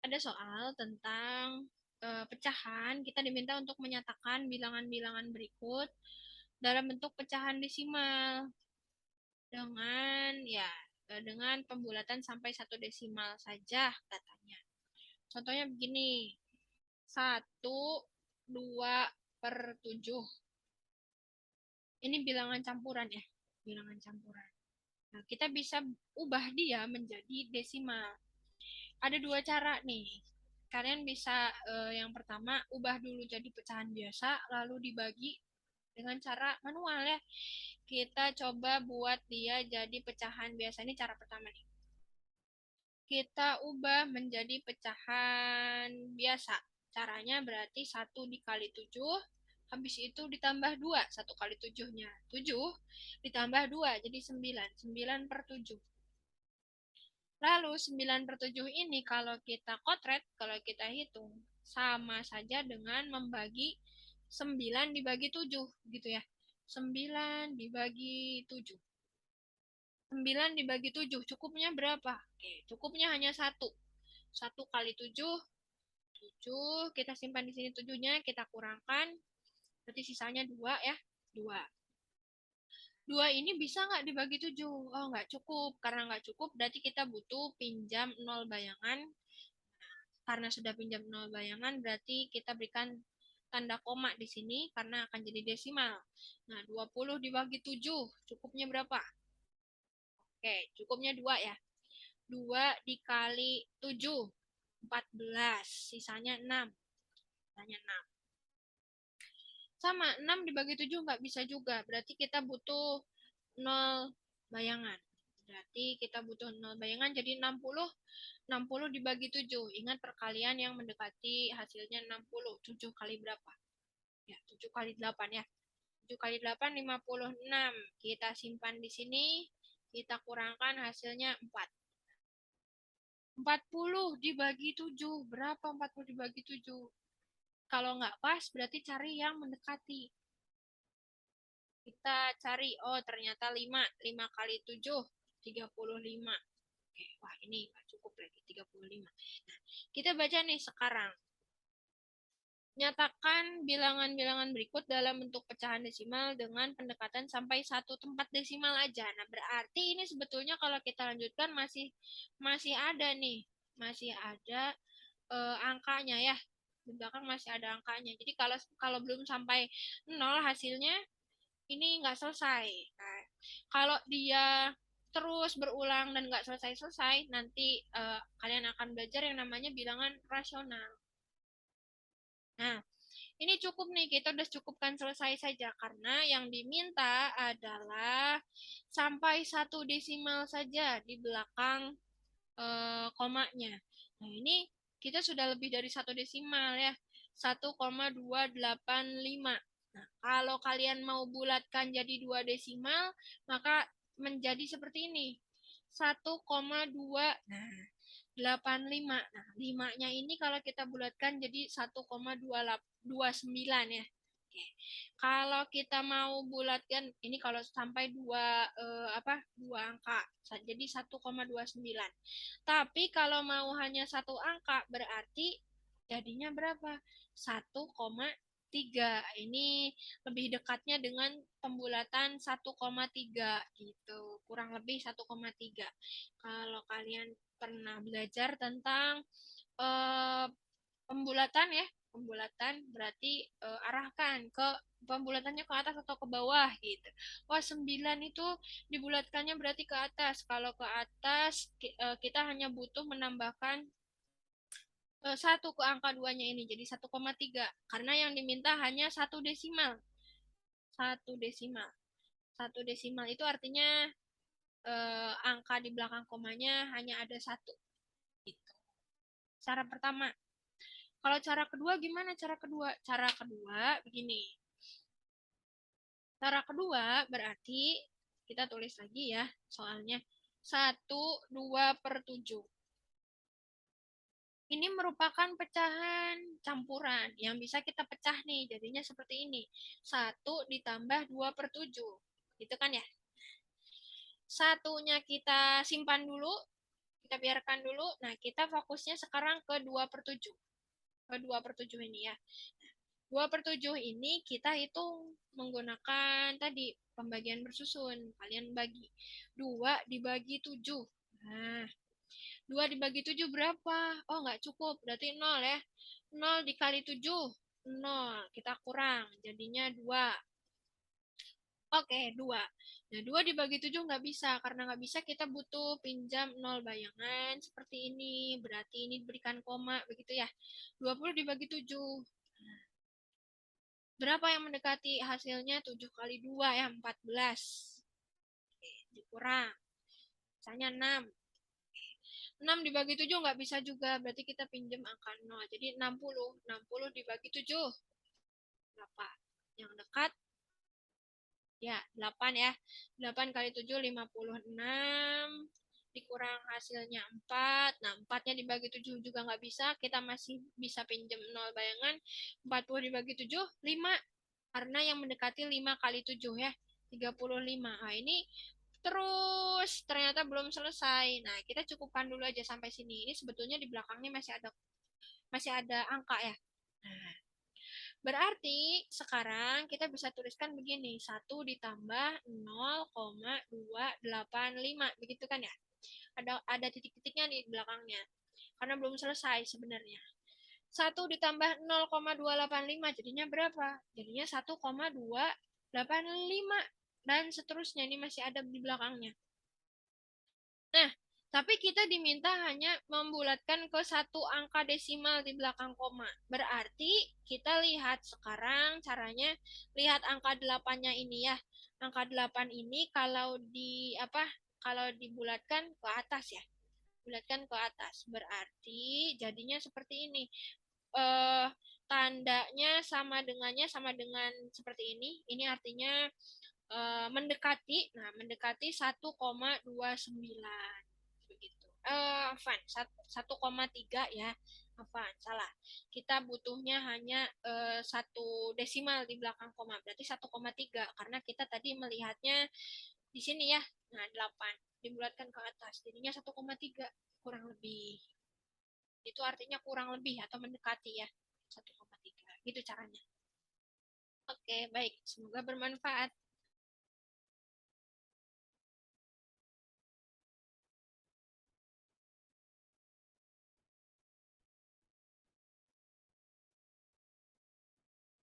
ada soal tentang pecahan. Kita diminta untuk menyatakan bilangan-bilangan berikut dalam bentuk pecahan desimal dengan pembulatan sampai 1 desimal saja katanya. Contohnya begini, 1/2/7. Ini bilangan campuran ya, bilangan campuran. Nah, kita bisa ubah dia menjadi desimal. Ada 2 cara nih. Kalian bisa yang pertama ubah dulu jadi pecahan biasa, lalu dibagi dengan cara manual ya. Kita coba buat dia jadi pecahan biasa. Ini cara pertama nih. Kita ubah menjadi pecahan biasa. Caranya berarti 1 dikali 7, habis itu ditambah 2, 1 kali 7-nya 7, ditambah 2, jadi 9, 9/7. Lalu 9/7 ini kalau kita kotret, kalau kita hitung, sama saja dengan membagi 9 dibagi 7, gitu ya. 9 dibagi 7. 9 dibagi 7, cukupnya berapa? Oke, cukupnya hanya 1. 1 kali 7, 7. Kita simpan di sini 7-nya, kita kurangkan. Berarti sisanya 2 ya. 2. 2 ini bisa nggak dibagi 7? Oh, nggak cukup. Karena nggak cukup, berarti kita butuh pinjam 0 bayangan. Karena sudah pinjam 0 bayangan, berarti kita berikan tanda koma di sini karena akan jadi desimal. Nah, 20 dibagi 7, cukupnya berapa? Oke, cukupnya 2 ya. 2 dikali 7, 14. Sisanya 6. Sisanya 6. Sama, 6 dibagi 7 nggak bisa juga. Berarti kita butuh 0 bayangan. Berarti kita butuh 0 bayangan, jadi 60. 60 dibagi 7. Ingat perkalian yang mendekati hasilnya 60. 7 kali berapa? Ya, 7 kali 8 ya. 7 kali 8, 56. Kita simpan di sini. Kita kurangkan hasilnya 4. 40 dibagi 7. Berapa 40 dibagi 7? Kalau nggak pas, berarti cari yang mendekati. Kita cari, oh ternyata 5. 5 kali 7, 35. Oke, wah ini nggak cukup lagi, 35. Nah, kita baca nih sekarang. Nyatakan bilangan-bilangan berikut dalam bentuk pecahan desimal dengan pendekatan sampai 1 tempat desimal aja. Nah, berarti ini sebetulnya kalau kita lanjutkan masih ada nih. Masih ada angkanya ya. Di belakang masih ada angkanya. Jadi kalau belum sampai 0 hasilnya ini nggak selesai. Nah, kalau dia terus berulang dan nggak selesai-selesai, nanti kalian akan belajar yang namanya bilangan rasional. Nah, ini cukup nih, kita udah cukupkan selesai saja karena yang diminta adalah sampai 1 desimal saja di belakang komanya. Nah, ini kita sudah lebih dari 1 desimal ya. 1,285. Nah, kalau kalian mau bulatkan jadi 2 desimal, maka menjadi seperti ini. 1,2. Nah, 85. Nah, 5-nya ini kalau kita bulatkan jadi 1,229 ya. Oke. Kalau kita mau bulatkan ini kalau sampai 2 angka jadi 1,29. Tapi kalau mau hanya 1 angka berarti jadinya berapa? 1,3. Ini lebih dekatnya dengan pembulatan 1,3 gitu. Kurang lebih 1,3. Kalau kalian pernah belajar tentang eh, pembulatan ya, pembulatan berarti arahkan ke pembulatannya ke atas atau ke bawah gitu. Wah, 9 itu dibulatkannya berarti ke atas. Kalau ke atas kita hanya butuh menambahkan 1 ke angka 2-nya ini jadi 1,3 karena yang diminta hanya 1 desimal. 1 desimal. 1 desimal itu artinya angka di belakang komanya hanya ada 1. Gitu. Cara pertama. Kalau cara kedua gimana cara kedua? Cara kedua begini. Cara kedua berarti kita tulis lagi ya soalnya 1/2/7. Ini merupakan pecahan campuran yang bisa kita pecah nih. Jadinya seperti ini. 1 ditambah 2/7. Gitu kan ya? 1-nya kita simpan dulu. Kita biarkan dulu. Nah, kita fokusnya sekarang ke 2/7. Ke 2/7 ini ya. 2/7 ini kita hitung menggunakan tadi pembagian bersusun. Kalian bagi 2 dibagi 7. Nah, 2 dibagi 7 berapa? Oh, nggak cukup. Berarti 0 ya. 0 dikali 7. 0. Kita kurang. Jadinya 2. Oke, 2. Nah, 2 dibagi 7 nggak bisa. Karena nggak bisa, kita butuh pinjam 0 bayangan. Seperti ini. Berarti ini diberikan koma. Begitu ya. 20 dibagi 7. Berapa yang mendekati hasilnya? 7 kali 2 ya, 14. Oke, dikurang. Misalnya 6. 6 dibagi 7 nggak bisa juga. Berarti kita pinjam angka 0. Jadi 60. 60 dibagi 7. Berapa? Yang dekat ya, 8 ya. 8 kali 7, 56. Dikurang hasilnya 4. Nah, 4-nya dibagi 7 juga nggak bisa. Kita masih bisa pinjam 0 bayangan. 40 dibagi 7, 5. Karena yang mendekati 5 kali 7 ya. 35. Nah, ini terus ternyata belum selesai. Nah, kita cukupkan dulu aja sampai sini. Ini sebetulnya di belakangnya masih ada angka ya. Nah, berarti sekarang kita bisa tuliskan begini, 1 ditambah 0,285, begitu kan ya? Ada titik-titiknya di belakangnya, karena belum selesai sebenarnya. 1 ditambah 0,285 jadinya berapa? Jadinya 1,285, dan seterusnya, ini masih ada di belakangnya. Nah, tapi kita diminta hanya membulatkan ke satu angka desimal di belakang koma. Berarti kita lihat sekarang caranya, lihat angka 8-nya ini ya. Angka 8 ini kalau dibulatkan ke atas ya. Bulatkan ke atas. Berarti jadinya seperti ini. Eh tandanya sama dengan seperti ini. Ini artinya mendekati, nah mendekati 1,29 begitu. Van 1,3 ya. Van salah. Kita butuhnya hanya satu desimal di belakang koma, berarti 1,3 karena kita tadi melihatnya di sini ya. Nah, 8 dibulatkan ke atas, jadinya 1,3 kurang lebih. Itu artinya kurang lebih atau mendekati ya. 1,3. Gitu caranya. Oke, baik. Semoga bermanfaat.